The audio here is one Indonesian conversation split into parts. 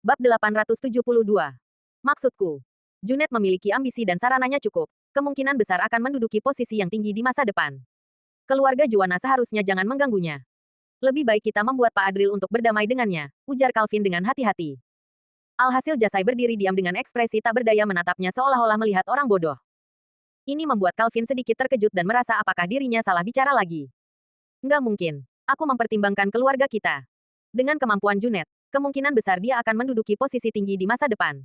Bab 872. Maksudku, Junet memiliki ambisi dan sarananya cukup. Kemungkinan besar akan menduduki posisi yang tinggi di masa depan. Keluarga Juwana seharusnya jangan mengganggunya. Lebih baik kita membuat Pak Adril untuk berdamai dengannya, ujar Calvin dengan hati-hati. Alhasil Jasai berdiri diam dengan ekspresi tak berdaya menatapnya seolah-olah melihat orang bodoh. Ini membuat Calvin sedikit terkejut dan merasa apakah dirinya salah bicara lagi. Nggak mungkin. Aku mempertimbangkan keluarga kita. Dengan kemampuan Junet, kemungkinan besar dia akan menduduki posisi tinggi di masa depan.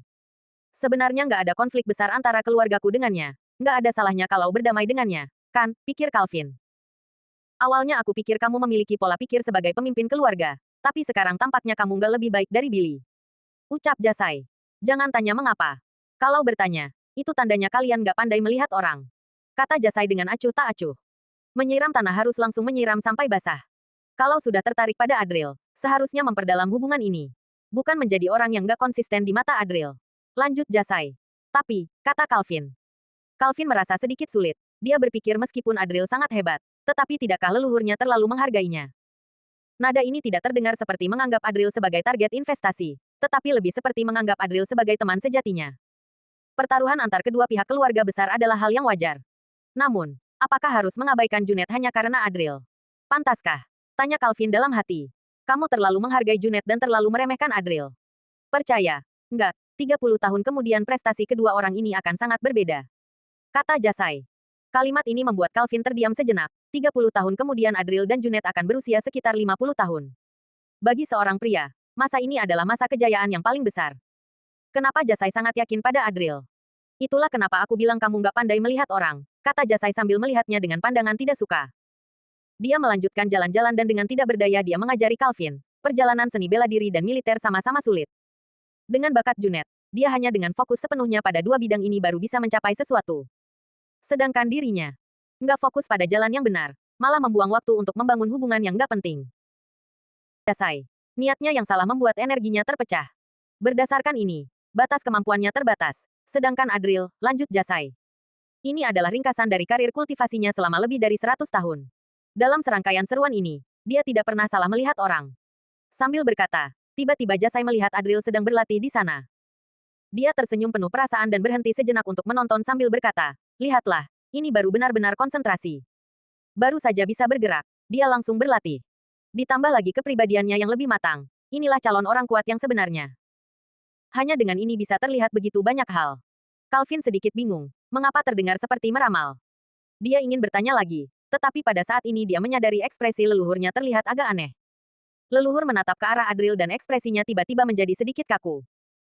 Sebenarnya nggak ada konflik besar antara keluargaku dengannya. Nggak ada salahnya kalau berdamai dengannya, kan, pikir Calvin. Awalnya aku pikir kamu memiliki pola pikir sebagai pemimpin keluarga, tapi sekarang tampaknya kamu nggak lebih baik dari Billy. Ucap Jasai. Jangan tanya mengapa. Kalau bertanya, itu tandanya kalian nggak pandai melihat orang. Kata Jasai dengan acuh tak acuh. Menyiram tanah harus langsung menyiram sampai basah. Kalau sudah tertarik pada Adril, seharusnya memperdalam hubungan ini. Bukan menjadi orang yang nggak konsisten di mata Adril. Lanjut Jasai. Tapi, kata Calvin. Calvin merasa sedikit sulit. Dia berpikir meskipun Adril sangat hebat, tetapi tidakkah leluhurnya terlalu menghargainya? Nada ini tidak terdengar seperti menganggap Adril sebagai target investasi, tetapi lebih seperti menganggap Adril sebagai teman sejatinya. Pertaruhan antar kedua pihak keluarga besar adalah hal yang wajar. Namun, apakah harus mengabaikan Junet hanya karena Adril? Pantaskah? Tanya Calvin dalam hati. Kamu terlalu menghargai Junet dan terlalu meremehkan Adril. Percaya, enggak, 30 tahun kemudian prestasi kedua orang ini akan sangat berbeda. Kata Jasai. Kalimat ini membuat Calvin terdiam sejenak. 30 tahun kemudian Adril dan Junet akan berusia sekitar 50 tahun. Bagi seorang pria, masa ini adalah masa kejayaan yang paling besar. Kenapa Jasai sangat yakin pada Adril? Itulah kenapa aku bilang kamu nggak pandai melihat orang, kata Jasai sambil melihatnya dengan pandangan tidak suka. Dia melanjutkan jalan-jalan dan dengan tidak berdaya dia mengajari Calvin. Perjalanan seni bela diri dan militer sama-sama sulit. Dengan bakat Junet, dia hanya dengan fokus sepenuhnya pada dua bidang ini baru bisa mencapai sesuatu. Sedangkan dirinya, nggak fokus pada jalan yang benar, malah membuang waktu untuk membangun hubungan yang nggak penting. Jasai. Niatnya yang salah membuat energinya terpecah. Berdasarkan ini, batas kemampuannya terbatas. Sedangkan Adril, lanjut Jasai. Ini adalah ringkasan dari karir kultivasinya selama lebih dari 100 tahun. Dalam serangkaian seruan ini, dia tidak pernah salah melihat orang. Sambil berkata, tiba-tiba Jasai melihat Adril sedang berlatih di sana. Dia tersenyum penuh perasaan dan berhenti sejenak untuk menonton sambil berkata, lihatlah, ini baru benar-benar konsentrasi. Baru saja bisa bergerak, dia langsung berlatih. Ditambah lagi kepribadiannya yang lebih matang, inilah calon orang kuat yang sebenarnya. Hanya dengan ini bisa terlihat begitu banyak hal. Calvin sedikit bingung, mengapa terdengar seperti meramal. Dia ingin bertanya lagi, tetapi pada saat ini dia menyadari ekspresi leluhurnya terlihat agak aneh. Leluhur menatap ke arah Adril dan ekspresinya tiba-tiba menjadi sedikit kaku.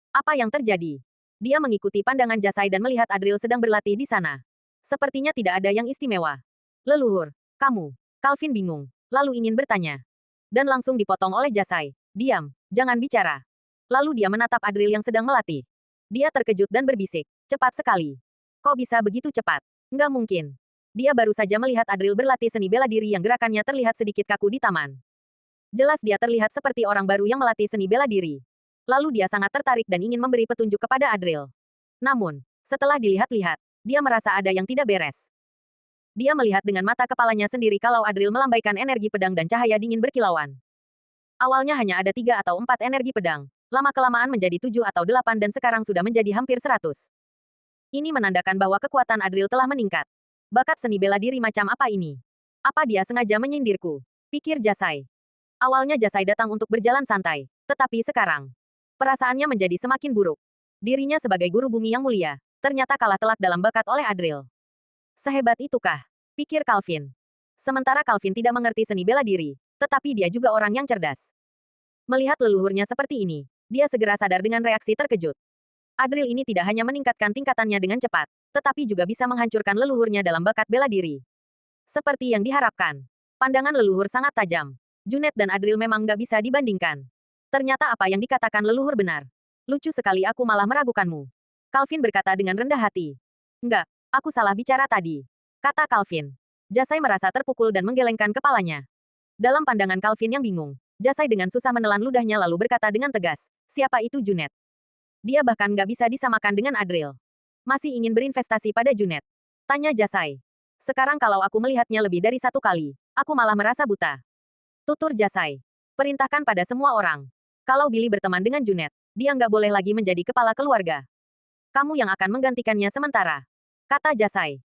Apa yang terjadi? Dia mengikuti pandangan Jasai dan melihat Adril sedang berlatih di sana. Sepertinya tidak ada yang istimewa. Leluhur, kamu. Calvin bingung, lalu ingin bertanya. Dan langsung dipotong oleh Jasai. Diam, jangan bicara. Lalu dia menatap Adril yang sedang melatih. Dia terkejut dan berbisik, cepat sekali. Kok bisa begitu cepat? Nggak mungkin. Dia baru saja melihat Adril berlatih seni bela diri yang gerakannya terlihat sedikit kaku di taman. Jelas dia terlihat seperti orang baru yang melatih seni bela diri. Lalu dia sangat tertarik dan ingin memberi petunjuk kepada Adril. Namun, setelah dilihat-lihat, dia merasa ada yang tidak beres. Dia melihat dengan mata kepalanya sendiri kalau Adril melambaikan energi pedang dan cahaya dingin berkilauan. Awalnya hanya ada 3 atau 4 energi pedang, lama-kelamaan menjadi 7 atau 8 dan sekarang sudah menjadi hampir 100. Ini menandakan bahwa kekuatan Adril telah meningkat. Bakat seni bela diri macam apa ini? Apa dia sengaja menyindirku? Pikir Jasai. Awalnya Jasai datang untuk berjalan santai, tetapi sekarang, perasaannya menjadi semakin buruk. Dirinya sebagai guru bumi yang mulia, ternyata kalah telak dalam bakat oleh Adril. Sehebat itukah? Pikir Calvin. Sementara Calvin tidak mengerti seni bela diri, tetapi dia juga orang yang cerdas. Melihat leluhurnya seperti ini, dia segera sadar dengan reaksi terkejut. Adril ini tidak hanya meningkatkan tingkatannya dengan cepat, tetapi juga bisa menghancurkan leluhurnya dalam bakat bela diri. Seperti yang diharapkan. Pandangan leluhur sangat tajam. Junet dan Adril memang nggak bisa dibandingkan. Ternyata apa yang dikatakan leluhur benar. Lucu sekali aku malah meragukanmu. Calvin berkata dengan rendah hati. Enggak, aku salah bicara tadi. Kata Calvin. Jasai merasa terpukul dan menggelengkan kepalanya. Dalam pandangan Calvin yang bingung, Jasai dengan susah menelan ludahnya lalu berkata dengan tegas, siapa itu Junet? Dia bahkan nggak bisa disamakan dengan Adril. Masih ingin berinvestasi pada Junet? Tanya Jasai. Sekarang kalau aku melihatnya lebih dari 1 kali, aku malah merasa buta. Tutur Jasai. Perintahkan pada semua orang. Kalau Billy berteman dengan Junet, dia nggak boleh lagi menjadi kepala keluarga. Kamu yang akan menggantikannya sementara, kata Jasai.